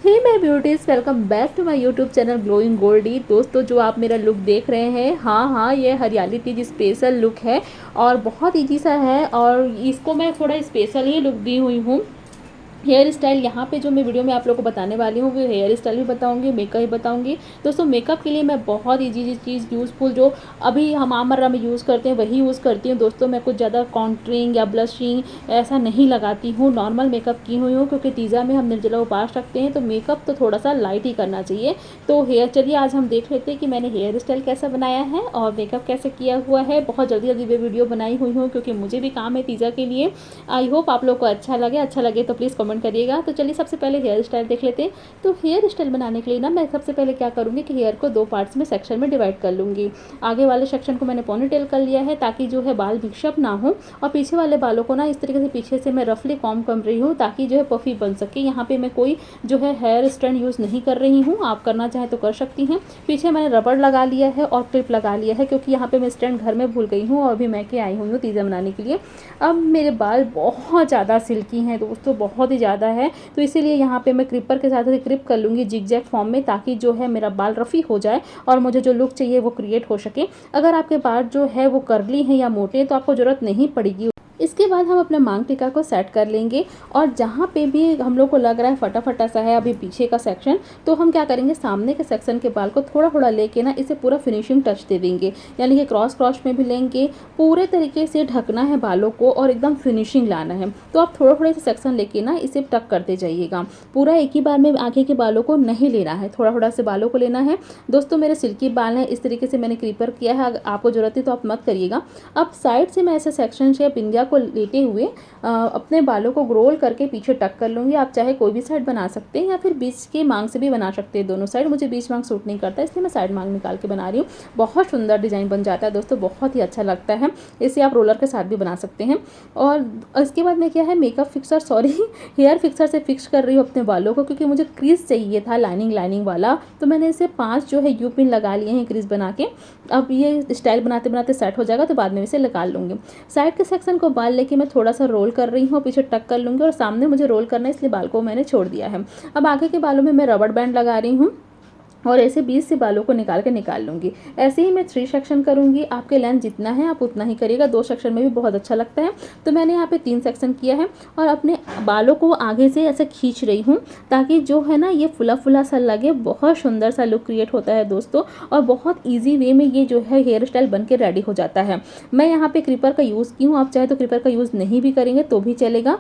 Hey my beauties, welcome back to my YouTube channel glowing Goldie. दोस्तों, जो आप मेरा लुक देख रहे हैं, हाँ, ये हरियाली तीज स्पेशल लुक है और बहुत इजी सा है और इसको मैं थोड़ा स्पेशल ही लुक दी हुई हूँ। हेयर स्टाइल यहाँ पे जो मैं वीडियो में आप लोगों को बताने वाली हूँ, वो हेयर स्टाइल भी बताऊँगी, मेकअप भी बताऊँगी। दोस्तों, मेकअप के लिए मैं बहुत ईजी चीज़ यूज़फुल जो अभी हम आमर्रा में यूज़ करते हैं वही यूज़ करती हूँ। दोस्तों, मैं कुछ ज़्यादा कॉन्ट्रिंग या ब्लशिंग ऐसा नहीं लगाती हूँ, नॉर्मल मेकअप की हुई हूँ, क्योंकि तीजा में हम निर्जला उपास रखते हैं तो मेकअप तो थोड़ा सा लाइट ही करना चाहिए। तो चलिए आज हम देख लेते हैं कि मैंने हेयर स्टाइल कैसा बनाया है और मेकअप कैसे किया हुआ है। बहुत जल्दी जल्दी वे वीडियो बनाई हुई हूँ क्योंकि मुझे भी काम है तीजा के लिए। आई होप आप लोग को अच्छा लगे तो प्लीज़ कमेंट करिएगा। तो चलिए सबसे पहले हेयर स्टाइल देख लेते हैं। तो हेयर स्टाइल बनाने के लिए ना मैं सबसे पहले क्या करूँगी कि हेयर को दो पार्ट्स में सेक्शन में डिवाइड कर लूँगी। आगे वाले सेक्शन को मैंने पोनीटेल कर लिया है ताकि जो है बाल मिक्सअप ना हो, और पीछे वाले बालों को ना इस तरीके से पीछे से मैं रफली कॉम्ब कर रही हूँ ताकि जो है पफी बन सके। यहाँ पे मैं कोई जो है हेयर स्टैंड यूज़ नहीं कर रही हूँ, आप करना चाहें तो कर सकती हैं। पीछे मैंने रबड़ लगा लिया है और क्लिप लगा लिया है क्योंकि यहाँ पे मैं स्टैंड घर में भूल गई हूँ और अभी मैं के आई हुई हूँ तीजा बनाने के लिए। अब मेरे बाल बहुत ज़्यादा सिल्की हैं दोस्तों, बहुत ही ज़्यादा है, तो इसीलिए यहाँ पे मैं क्रिपर के साथ क्रिप कर लूँगी जिगजैग फॉर्म में ताकि जो है मेरा बाल रफ़ी हो जाए और मुझे जो लुक चाहिए वो क्रिएट हो सके। अगर आपके बाल जो है वो कर्ली हैं या मोटे हैं तो आपको ज़रूरत नहीं पड़ेगी। इसके बाद हम अपने मांग टीका को सेट कर लेंगे और जहाँ पे भी हम लोग को लग रहा है फटा फटा सा है अभी पीछे का सेक्शन, तो हम क्या करेंगे, सामने के सेक्शन के बाल को थोड़ा थोड़ा लेके ना इसे पूरा फिनिशिंग टच दे देंगे, यानी कि क्रॉस में भी लेंगे। पूरे तरीके से ढकना है बालों को और एकदम फिनिशिंग लाना है। तो आप थोड़ा थोड़ा से सेक्शन लेके ना इसे टक करते जाइएगा, पूरा एक ही बार में आगे के बालों को नहीं लेना है, थोड़ा थोड़ा से बालों को लेना है। दोस्तों, मेरे सिल्की बाल हैं, इस तरीके से मैंने क्रीपर किया है, आपको ज़रूरत है तो आप मत करिएगा। अब साइड से मैं ऐसे सेक्शन शेप इंडिया को लेते हुए अपने बालों को रोल करके पीछे टक कर लूँगी। आप चाहे कोई भी साइड बना सकते हैं या फिर बीच के मांग से भी बना सकते हैं, दोनों साइड। मुझे बीच मांग सूट नहीं करता इसलिए मैं साइड मांग निकाल के बना रही हूँ। बहुत सुंदर डिज़ाइन बन जाता है दोस्तों, बहुत ही अच्छा लगता है। इसे आप रोलर के साथ भी बना सकते हैं। और इसके बाद मैं क्या है मेकअप फिक्सर हेयर फिक्सर से फिक्स कर रही हूँ अपने बालों को, क्योंकि मुझे क्रीज चाहिए था लाइनिंग वाला। तो मैंने इसे 5 जो है यू पिन लगा लिए हैं क्रीज बना के। अब ये स्टाइल बनाते बनाते सेट हो जाएगा तो बाद में इसे निकाल लूँगी। साइड के सेक्शन को बाल लेके मैं थोड़ा सा रोल कर रही हूँ, पीछे टक कर लूँगी और सामने मुझे रोल करना है इसलिए बाल को मैंने छोड़ दिया है। अब आगे के बालों में मैं रबड़ बैंड लगा रही हूँ और ऐसे 20 से बालों को निकाल लूँगी। ऐसे ही मैं 3 सेक्शन करूँगी, आपके लेंथ जितना है आप उतना ही करिएगा, 2 सेक्शन में भी बहुत अच्छा लगता है। तो मैंने यहाँ पे 3 सेक्शन किया है और अपने बालों को आगे से ऐसे खींच रही हूँ ताकि जो है ना ये फुला फुला सा लगे, बहुत सुंदर सा लुक क्रिएट होता है दोस्तों। और बहुत ईजी वे में ये जो है हेयर स्टाइल बन के रेडी हो जाता है। मैं यहाँ पे क्रीपर का यूज़ की हूँ, आप चाहे तो क्रीपर का यूज़ नहीं भी करेंगे तो भी चलेगा,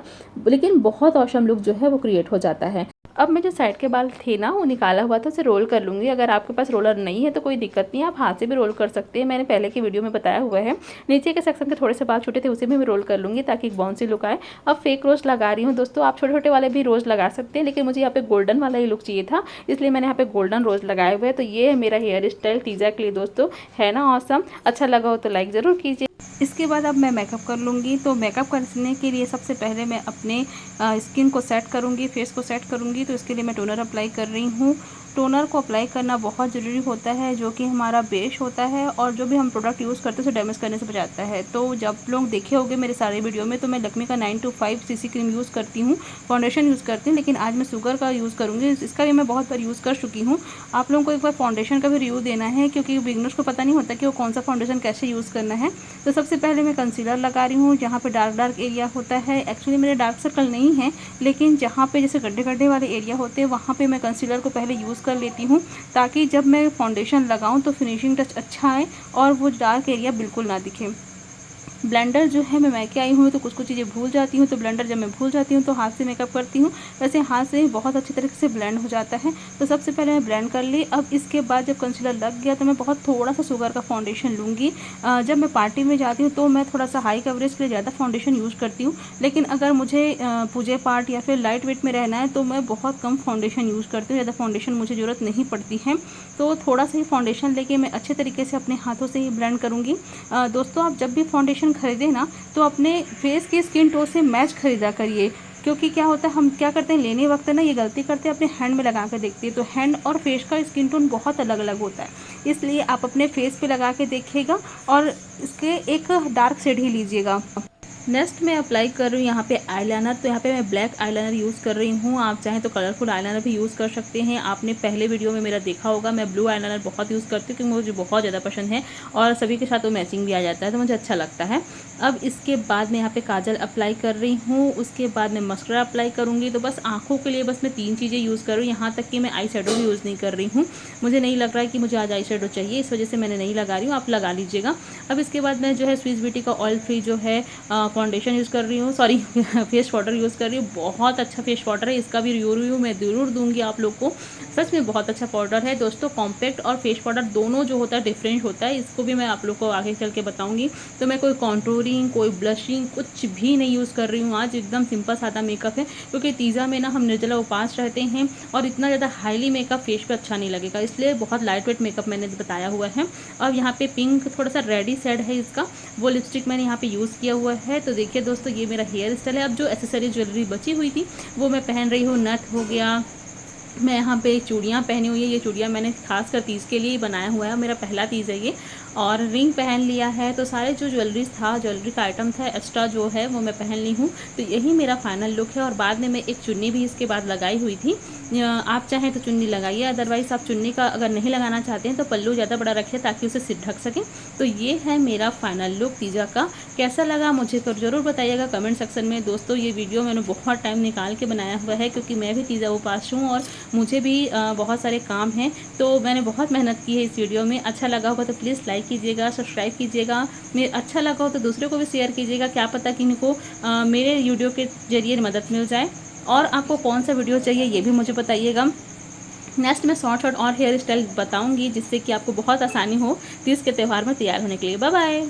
लेकिन बहुत औसम लुक जो है वो क्रिएट हो जाता है। अब मैं जो साइड के बाल थे ना वो निकाला हुआ था, उसे रोल कर लूँगी। अगर आपके पास रोलर नहीं है तो कोई दिक्कत नहीं है, आप हाथ से भी रोल कर सकते हैं, मैंने पहले की वीडियो में बताया हुआ है। नीचे के सेक्शन के थोड़े से बाल छोटे थे उसे भी मैं रोल कर लूँगी ताकि एक बाउंसी लुक आए। अब फेक रोज लगा रही हूँ दोस्तों, आप छोटे छोटे वाले भी रोज लगा सकते हैं, लेकिन मुझे यहाँ पे गोल्डन वाला ही लुक चाहिए था इसलिए मैंने यहाँ पे गोल्डन रोज लगाए हुए हैं। तो ये है मेरा हेयर स्टाइल तीजा के लिए दोस्तों, है ना ऑसम। अच्छा लगा हो तो लाइक ज़रूर कीजिए। इसके बाद अब मैं मेकअप कर लूँगी। तो मेकअप करने के लिए सबसे पहले मैं अपने स्किन को सेट करूँगी, फेस को सेट करूँगी। तो इसके लिए मैं टोनर अप्लाई कर रही हूँ। टोनर को अप्लाई करना बहुत ज़रूरी होता है, जो कि हमारा बेस होता है और जो भी हम प्रोडक्ट यूज़ करते हैं उसे डैमेज करने से बचाता है। तो जब लोग देखे होंगे मेरे सारे वीडियो में, तो मैं लक्मे का 925 सीसी क्रीम यूज़ करती हूँ, फाउंडेशन यूज़ करती हूँ, लेकिन आज मैं शुगर का यूज़ करूँगी। इसका भी मैं बहुत बार यूज़ कर चुकी हूँ। आप लोगों को एक बार फाउंडेशन का भी रिव्यू देना है, क्योंकि बिगनर्स को पता नहीं होता कि वो कौन सा फाउंडेशन कैसे यूज़ करना है। तो सबसे पहले मैं कंसीलर लगा रही हूँ जहाँ पे डार्क एरिया होता है। एक्चुअली मेरे डार्क सर्कल नहीं है, लेकिन जहाँ पे जैसे गड्ढे गड्ढे वाले एरिया होते हैं वहाँ पे मैं कंसीलर को पहले यूज़ कर लेती हूँ ताकि जब मैं फाउंडेशन लगाऊँ तो फिनिशिंग टच अच्छा आए और वो डार्क एरिया बिल्कुल ना दिखे। ब्लेंडर जो है मैं मैके आई हूँ तो कुछ कुछ चीज़ें भूल जाती हूँ, तो ब्लेंडर जब मैं भूल जाती हूँ तो हाथ से मेकअप करती हूँ। वैसे हाथ से बहुत अच्छी तरीके से ब्लेंड हो जाता है। तो सबसे पहले मैं ब्लेंड कर ली। अब इसके बाद जब कंसीलर लग गया तो मैं बहुत थोड़ा सा शुगर का फाउंडेशन लूँगी। जब मैं पार्टी में जाती हूँ तो मैं थोड़ा सा हाई कवरेज के लिए ज़्यादा फाउंडेशन यूज़ करती हूँ, लेकिन अगर मुझे पूजे पार्ट या फिर लाइट वेट में रहना है तो मैं बहुत कम फाउंडेशन यूज़ करती हूँ, ज़्यादा फाउंडेशन मुझे ज़रूरत नहीं पड़ती है। तो थोड़ा सा ही फाउंडेशन लेके मैं अच्छे तरीके से अपने हाथों से ही ब्लेंड करूँगी। दोस्तों, आप जब भी फाउंडेशन खरीदें ना तो अपने फेस की स्किन टोन से मैच खरीदा करिए, क्योंकि क्या होता है हम क्या करते हैं लेने वक्त ना ये गलती करते हैं, अपने हैंड में लगा कर देखते हैं तो हैंड और फेस का स्किन टोन बहुत अलग अलग होता है। इसलिए आप अपने फेस पे लगा के देखिएगा और इसके एक डार्क शेड ही लीजिएगा। नेक्स्ट मैं अप्लाई कर रही हूँ यहाँ पे आईलाइनर। तो यहाँ पे मैं ब्लैक आईलाइनर यूज़ कर रही हूँ। आप चाहें तो कलरफुल आईलाइनर भी यूज़ कर सकते हैं। आपने पहले वीडियो में मेरा देखा होगा, मैं ब्लू आईलाइनर बहुत यूज़ करती हूँ क्योंकि मुझे बहुत ज़्यादा पसंद है और सभी के साथ वो मैचिंग भी आ जाता है, तो मुझे अच्छा लगता है। अब इसके बाद मैं यहाँ पे काजल अप्लाई कर रही हूँ। उसके बाद मैं मस्करा अप्लाई करूँगी। तो बस आँखों के लिए बस मैं 3 चीज़ें यूज़ कर रही हूँ। यहाँ तक कि मैं आई शेडो भी यूज़ नहीं कर रही हूँ। मुझे नहीं लग रहा है कि मुझे आज आई शेडो चाहिए, इस वजह से मैंने नहीं लगा रही हूँ, आप लगा लीजिएगा। अब इसके बाद मैं जो है स्विस ब्यूटी का ऑयल फ्री जो है फाउंडेशन यूज़ कर रही हूँ, सॉरी फेस पाउडर यूज़ कर रही हूँ। बहुत अच्छा फेस पाउडर है, इसका भी रिव्यू मैं ज़रूर दूंगी आप लोग को। सच में बहुत अच्छा पाउडर है दोस्तों। कॉम्पैक्ट और फेस पाउडर दोनों जो होता है डिफरेंट होता है, इसको भी मैं आप लोग को आगे चल के बताऊंगी। तो मैं कोई कॉन्टूरिंग, कोई ब्लशिंग कुछ भी नहीं यूज़ कर रही हूँ आज, एकदम सिंपल सादा मेकअप है। क्योंकि तीजा में ना हम निर्जला उपास रहते हैं और इतना ज़्यादा हाईली मेकअप फेस पे अच्छा नहीं लगेगा, इसलिए बहुत लाइट वेट मेकअप मैंने बताया हुआ है। अब यहाँ पे पिंक थोड़ा सा रेडी शेड है इसका, वो लिपस्टिक मैंने यहाँ पे यूज़ किया हुआ है। तो देखिए दोस्तों, ये मेरा हेयर स्टाइल है। अब जो एसेसरी ज्वेलरी बची हुई थी वो मैं पहन रही हूँ। नथ हो गया, मैं यहाँ पे चूड़ियाँ पहनी हुई है। ये चूड़ियाँ मैंने खासकर तीज के लिए ही बनाया हुआ है, मेरा पहला तीज है ये। और रिंग पहन लिया है। तो सारे जो ज्वेलरीज था, ज्वेलरी का आइटम था एक्स्ट्रा जो है वो मैं पहन ली हूँ। तो यही मेरा फाइनल लुक है। और बाद में मैं एक चुन्नी भी इसके बाद लगाई हुई थी। आप चाहें तो चुन्नी लगाइए, अदरवाइज़ आप चुन्नी का अगर नहीं लगाना चाहते हैं तो पल्लू ज़्यादा बड़ा रखिए ताकि उसे सिर ढक सकें। तो ये है मेरा फाइनल लुक तीजा का। कैसा लगा मुझे तो ज़रूर बताइएगा कमेंट सेक्शन में। दोस्तों ये वीडियो मैंने बहुत टाइम निकाल के बनाया हुआ है क्योंकि मैं भी तीजा उपास हूँ और मुझे भी बहुत सारे काम हैं, तो मैंने बहुत मेहनत की है इस वीडियो में। अच्छा लगा होगा तो प्लीज़ लाइक कीजिएगा, सब्सक्राइब कीजिएगा। मैं अच्छा लगा हो तो दूसरों को भी शेयर कीजिएगा, क्या पता कि इनको मेरे वीडियो के जरिए मदद मिल जाए। और आपको कौन सा वीडियो चाहिए ये भी मुझे बताइएगा। नेक्स्ट मैं शॉर्ट शॉर्ट और हेयर स्टाइल बताऊंगी जिससे कि आपको बहुत आसानी हो तीज के त्यौहार में तैयार होने के लिए। Bye bye.